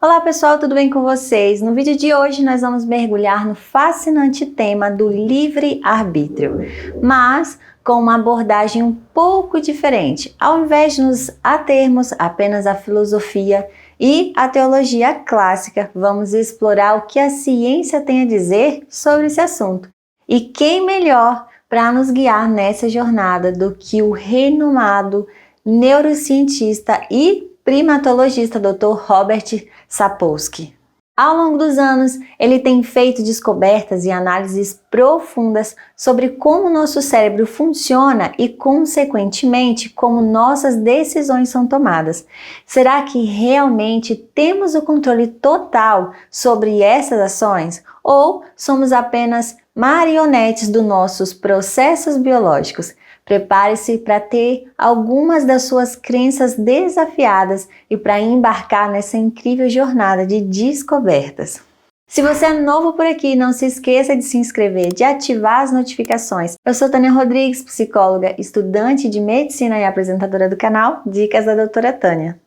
Olá pessoal, tudo bem com vocês? No vídeo de hoje nós vamos mergulhar no fascinante tema do livre-arbítrio, mas com uma abordagem um pouco diferente. Ao invés de nos atermos apenas à filosofia e à teologia clássica, vamos explorar o que a ciência tem a dizer sobre esse assunto. E quem melhor para nos guiar nessa jornada do que o renomado neurocientista e primatologista Dr. Robert Sapolsky. Ao longo dos anos, ele tem feito descobertas e análises profundas sobre como nosso cérebro funciona e, consequentemente, como nossas decisões são tomadas. Será que realmente temos o controle total sobre essas ações? Ou somos apenas marionetes dos nossos processos biológicos? Prepare-se para ter algumas das suas crenças desafiadas e para embarcar nessa incrível jornada de descobertas. Se você é novo por aqui, não se esqueça de se inscrever, de ativar as notificações. Eu sou Tânia Rodrigues, psicóloga, estudante de medicina e apresentadora do canal Dicas da Doutora Tânia.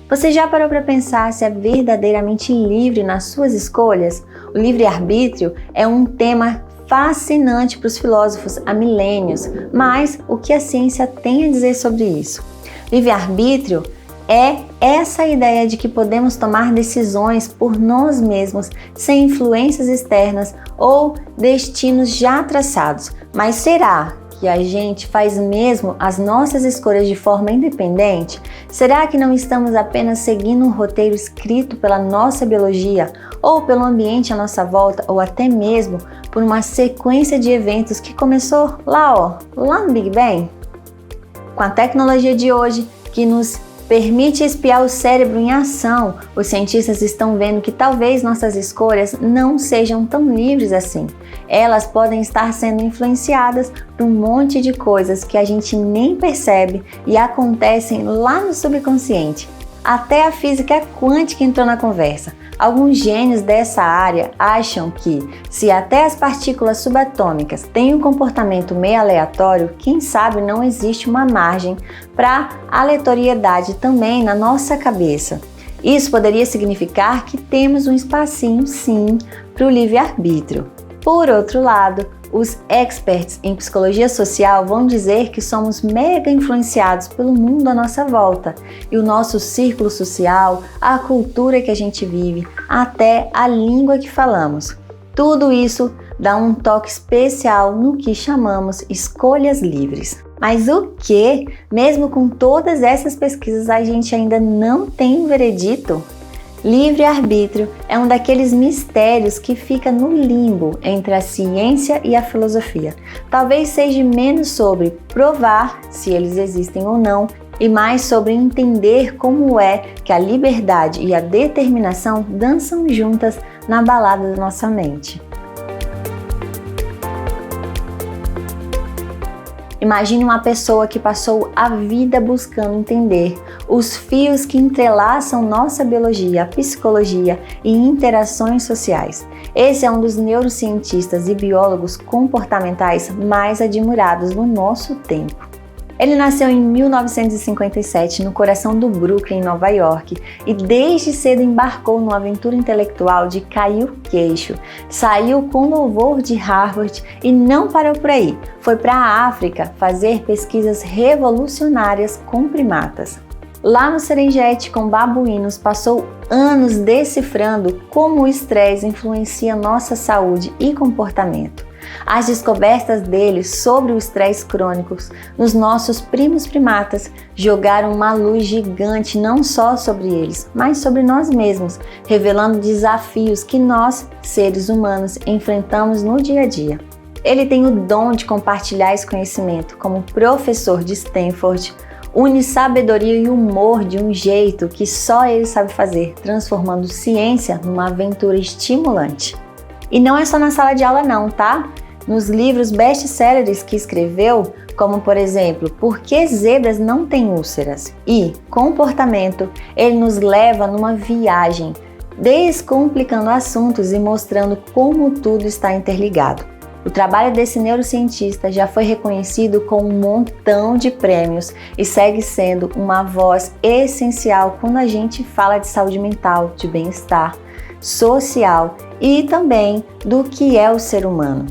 Você já parou para pensar se é verdadeiramente livre nas suas escolhas? O livre-arbítrio é um tema fascinante para os filósofos há milênios, mas o que a ciência tem a dizer sobre isso? Livre-arbítrio é essa ideia de que podemos tomar decisões por nós mesmos, sem influências externas ou destinos já traçados. Mas será que a gente faz mesmo as nossas escolhas de forma independente? Será que não estamos apenas seguindo um roteiro escrito pela nossa biologia, ou pelo ambiente à nossa volta, ou até mesmo por uma sequência de eventos que começou lá no Big Bang? Com a tecnologia de hoje, que nos permite espiar o cérebro em ação, os cientistas estão vendo que talvez nossas escolhas não sejam tão livres assim. Elas podem estar sendo influenciadas por um monte de coisas que a gente nem percebe e acontecem lá no subconsciente. Até a física quântica entrou na conversa. Alguns gênios dessa área acham que, se até as partículas subatômicas têm um comportamento meio aleatório, quem sabe não existe uma margem para aleatoriedade também na nossa cabeça. Isso poderia significar que temos um espacinho, sim, para o livre-arbítrio. Por outro lado, os experts em psicologia social vão dizer que somos mega influenciados pelo mundo à nossa volta e o nosso círculo social, a cultura que a gente vive, até a língua que falamos. Tudo isso dá um toque especial no que chamamos escolhas livres. Mas o que? Mesmo com todas essas pesquisas, a gente ainda não tem um veredito? Livre-arbítrio é um daqueles mistérios que fica no limbo entre a ciência e a filosofia. Talvez seja menos sobre provar se eles existem ou não, e mais sobre entender como é que a liberdade e a determinação dançam juntas na balada da nossa mente. Imagine uma pessoa que passou a vida buscando entender os fios que entrelaçam nossa biologia, psicologia e interações sociais. Esse é um dos neurocientistas e biólogos comportamentais mais admirados no nosso tempo. Ele nasceu em 1957 no coração do Brooklyn, Nova York, e desde cedo embarcou numa aventura intelectual de cair o queixo. Saiu com louvor de Harvard e não parou por aí. Foi para a África fazer pesquisas revolucionárias com primatas. Lá no Serengeti, com babuínos, passou anos decifrando como o estresse influencia nossa saúde e comportamento. As descobertas dele sobre o estresse crônico nos nossos primos primatas jogaram uma luz gigante não só sobre eles, mas sobre nós mesmos, revelando desafios que nós, seres humanos, enfrentamos no dia a dia. Ele tem o dom de compartilhar esse conhecimento como professor de Stanford, une sabedoria e humor de um jeito que só ele sabe fazer, transformando ciência numa aventura estimulante. E não é só na sala de aula não, tá? Nos livros best-sellers que escreveu, como por exemplo, Por que Zebras Não Têm Úlceras? E Comportamento, ele nos leva numa viagem, descomplicando assuntos e mostrando como tudo está interligado. O trabalho desse neurocientista já foi reconhecido com um montão de prêmios e segue sendo uma voz essencial quando a gente fala de saúde mental, de bem-estar social e também do que é o ser humano.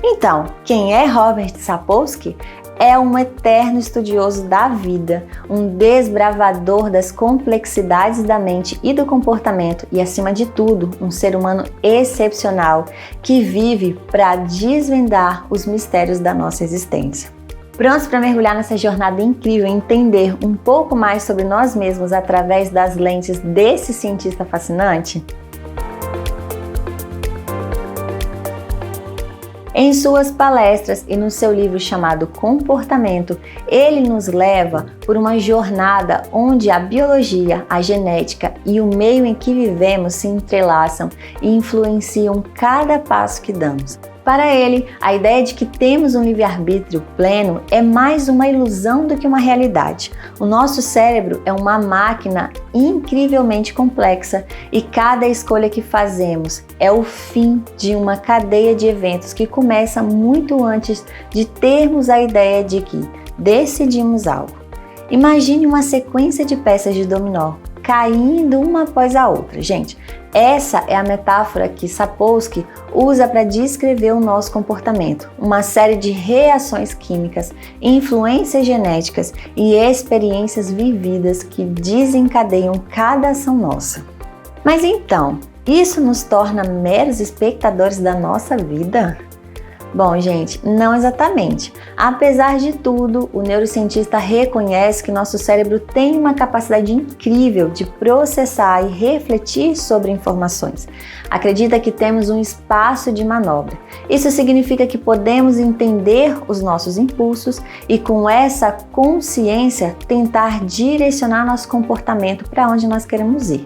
Então, quem é Robert Sapolsky? É um eterno estudioso da vida, um desbravador das complexidades da mente e do comportamento e, acima de tudo, um ser humano excepcional que vive para desvendar os mistérios da nossa existência. Prontos para mergulhar nessa jornada incrível e entender um pouco mais sobre nós mesmos através das lentes desse cientista fascinante? Em suas palestras e no seu livro chamado Comportamento, ele nos leva por uma jornada onde a biologia, a genética e o meio em que vivemos se entrelaçam e influenciam cada passo que damos. Para ele, a ideia de que temos um livre-arbítrio pleno é mais uma ilusão do que uma realidade. O nosso cérebro é uma máquina incrivelmente complexa e cada escolha que fazemos é o fim de uma cadeia de eventos que começa muito antes de termos a ideia de que decidimos algo. Imagine uma sequência de peças de dominó caindo uma após a outra. Gente, essa é a metáfora que Sapolsky usa para descrever o nosso comportamento, uma série de reações químicas, influências genéticas e experiências vividas que desencadeiam cada ação nossa. Mas então, isso nos torna meros espectadores da nossa vida? Bom, gente, não exatamente. Apesar de tudo, o neurocientista reconhece que nosso cérebro tem uma capacidade incrível de processar e refletir sobre informações. Acredita que temos um espaço de manobra. Isso significa que podemos entender os nossos impulsos e, com essa consciência, tentar direcionar nosso comportamento para onde nós queremos ir.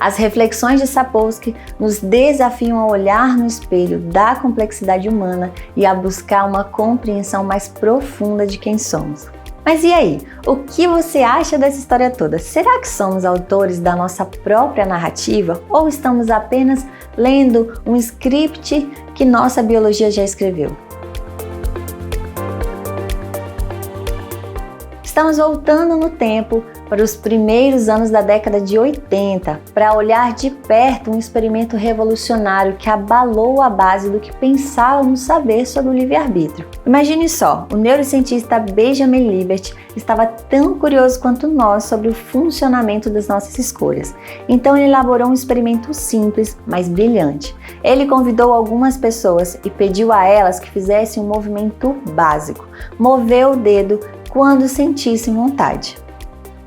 As reflexões de Sapolsky nos desafiam a olhar no espelho da complexidade humana e a buscar uma compreensão mais profunda de quem somos. Mas e aí? O que você acha dessa história toda? Será que somos autores da nossa própria narrativa ou estamos apenas lendo um script que nossa biologia já escreveu? Estamos voltando no tempo para os primeiros anos da década de 80, para olhar de perto um experimento revolucionário que abalou a base do que pensávamos saber sobre o livre-arbítrio. Imagine só, o neurocientista Benjamin Libet estava tão curioso quanto nós sobre o funcionamento das nossas escolhas. Então ele elaborou um experimento simples, mas brilhante. Ele convidou algumas pessoas e pediu a elas que fizessem um movimento básico, mover o dedo quando sentissem vontade.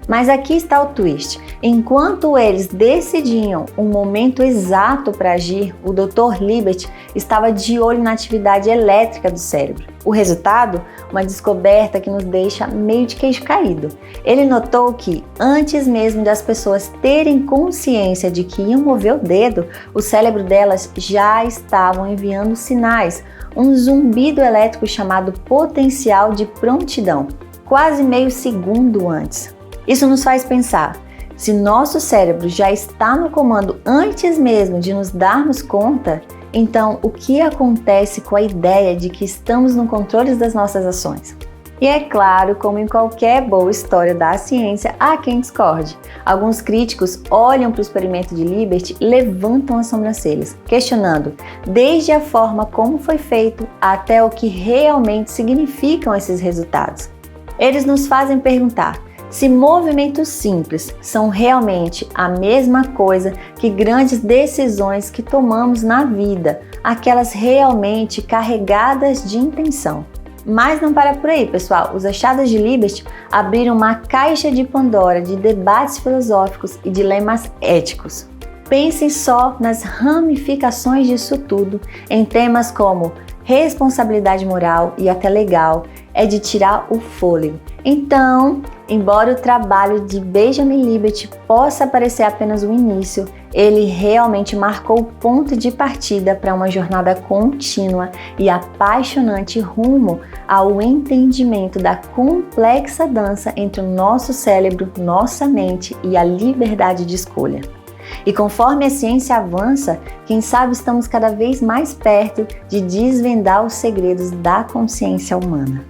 Mas aqui está o twist. Enquanto eles decidiam o momento exato para agir, o Dr. Libet estava de olho na atividade elétrica do cérebro. O resultado? Uma descoberta que nos deixa meio de queixo caído. Ele notou que, antes mesmo das pessoas terem consciência de que iam mover o dedo, o cérebro delas já estavam enviando sinais, um zumbido elétrico chamado potencial de prontidão, quase meio segundo antes. Isso nos faz pensar, se nosso cérebro já está no comando antes mesmo de nos darmos conta, então o que acontece com a ideia de que estamos no controle das nossas ações? E é claro, como em qualquer boa história da ciência, há quem discorde. Alguns críticos olham para o experimento de Libet e levantam as sobrancelhas, questionando desde a forma como foi feito até o que realmente significam esses resultados. Eles nos fazem perguntar se movimentos simples são realmente a mesma coisa que grandes decisões que tomamos na vida, aquelas realmente carregadas de intenção. Mas não para por aí, pessoal. Os achados de Libet abriram uma caixa de Pandora de debates filosóficos e dilemas éticos. Pensem só nas ramificações disso tudo em temas como responsabilidade moral e até legal, é de tirar o fôlego. Então, embora o trabalho de Benjamin Libet possa parecer apenas o início, ele realmente marcou o ponto de partida para uma jornada contínua e apaixonante rumo ao entendimento da complexa dança entre o nosso cérebro, nossa mente e a liberdade de escolha. E conforme a ciência avança, quem sabe estamos cada vez mais perto de desvendar os segredos da consciência humana.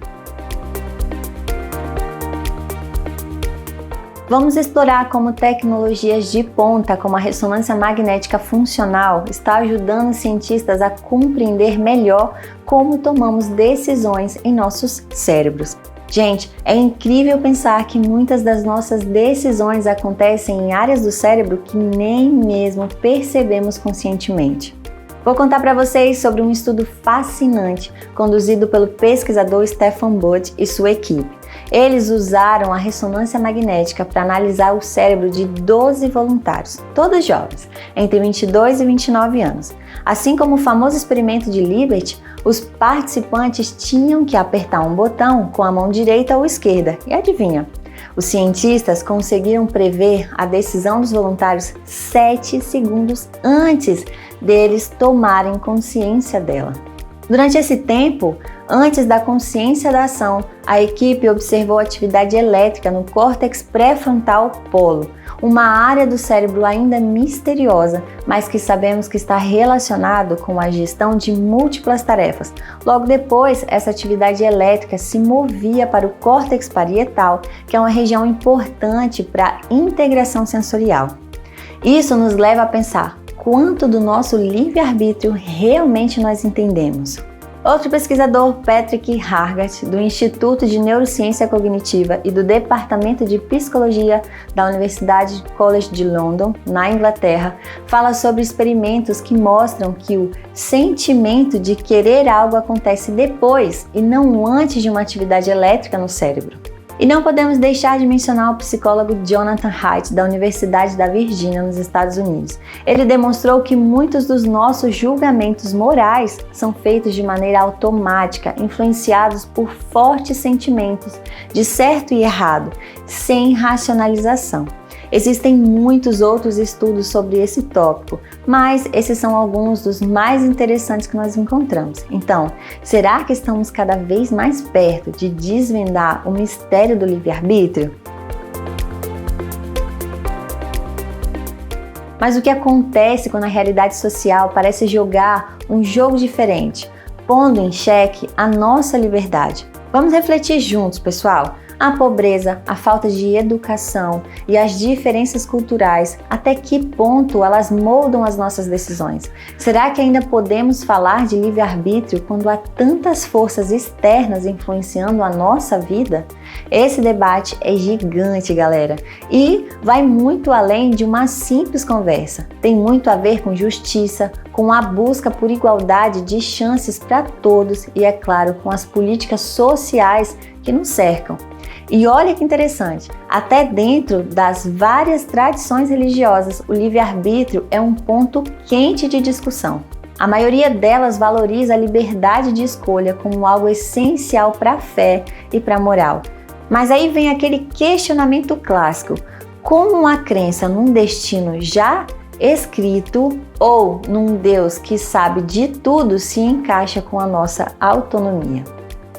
Vamos explorar como tecnologias de ponta, como a ressonância magnética funcional, está ajudando os cientistas a compreender melhor como tomamos decisões em nossos cérebros. Gente, é incrível pensar que muitas das nossas decisões acontecem em áreas do cérebro que nem mesmo percebemos conscientemente. Vou contar para vocês sobre um estudo fascinante conduzido pelo pesquisador Stefan Budd e sua equipe. Eles usaram a ressonância magnética para analisar o cérebro de 12 voluntários, todos jovens, entre 22 e 29 anos. Assim como o famoso experimento de Liberty, os participantes tinham que apertar um botão com a mão direita ou esquerda. E adivinha? Os cientistas conseguiram prever a decisão dos voluntários 7 segundos antes deles tomarem consciência dela. Durante esse tempo, antes da consciência da ação, a equipe observou a atividade elétrica no córtex pré-frontal polo, uma área do cérebro ainda misteriosa, mas que sabemos que está relacionado com a gestão de múltiplas tarefas. Logo depois, essa atividade elétrica se movia para o córtex parietal, que é uma região importante para a integração sensorial. Isso nos leva a pensar: quanto do nosso livre-arbítrio realmente nós entendemos? Outro pesquisador, Patrick Hargett, do Instituto de Neurociência Cognitiva e do Departamento de Psicologia da Universidade College de London, na Inglaterra, fala sobre experimentos que mostram que o sentimento de querer algo acontece depois e não antes de uma atividade elétrica no cérebro. E não podemos deixar de mencionar o psicólogo Jonathan Haidt, da Universidade da Virgínia, nos Estados Unidos. Ele demonstrou que muitos dos nossos julgamentos morais são feitos de maneira automática, influenciados por fortes sentimentos de certo e errado, sem racionalização. Existem muitos outros estudos sobre esse tópico, mas esses são alguns dos mais interessantes que nós encontramos. Então, será que estamos cada vez mais perto de desvendar o mistério do livre-arbítrio? Mas o que acontece quando a realidade social parece jogar um jogo diferente, pondo em xeque a nossa liberdade? Vamos refletir juntos, pessoal. A pobreza, a falta de educação e as diferenças culturais, até que ponto elas moldam as nossas decisões? Será que ainda podemos falar de livre-arbítrio quando há tantas forças externas influenciando a nossa vida? Esse debate é gigante, galera, e vai muito além de uma simples conversa. Tem muito a ver com justiça, com a busca por igualdade de chances para todos e, é claro, com as políticas sociais que nos cercam. E olha que interessante, até dentro das várias tradições religiosas, o livre-arbítrio é um ponto quente de discussão. A maioria delas valoriza a liberdade de escolha como algo essencial para a fé e para a moral. Mas aí vem aquele questionamento clássico: como a crença num destino já escrito ou num Deus que sabe de tudo se encaixa com a nossa autonomia?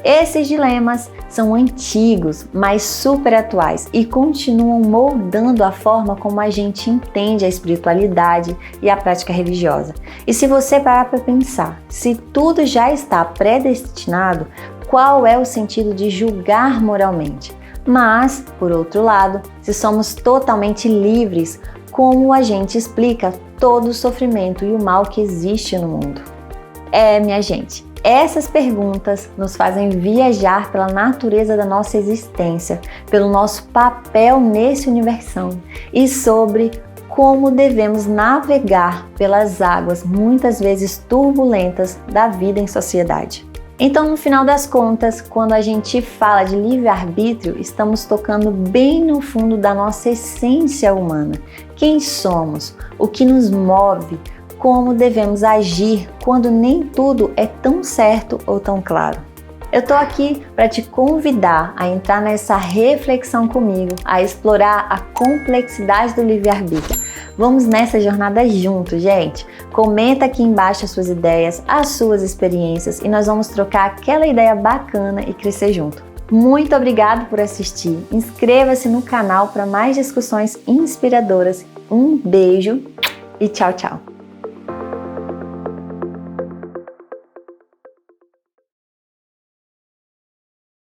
Esses dilemas são antigos, mas super atuais e continuam moldando a forma como a gente entende a espiritualidade e a prática religiosa. E se você parar para pensar, se tudo já está predestinado, qual é o sentido de julgar moralmente? Mas, por outro lado, se somos totalmente livres, como a gente explica todo o sofrimento e o mal que existe no mundo? Minha gente, essas perguntas nos fazem viajar pela natureza da nossa existência, pelo nosso papel nesse universão e sobre como devemos navegar pelas águas muitas vezes turbulentas da vida em sociedade. Então, no final das contas, quando a gente fala de livre-arbítrio, estamos tocando bem no fundo da nossa essência humana. Quem somos? O que nos move? Como devemos agir quando nem tudo é tão certo ou tão claro? Eu tô aqui para te convidar a entrar nessa reflexão comigo, a explorar a complexidade do livre-arbítrio. Vamos nessa jornada juntos, gente! Comenta aqui embaixo as suas ideias, as suas experiências e nós vamos trocar aquela ideia bacana e crescer junto. Muito obrigado por assistir. Inscreva-se no canal para mais discussões inspiradoras. Um beijo! e tchau, tchau!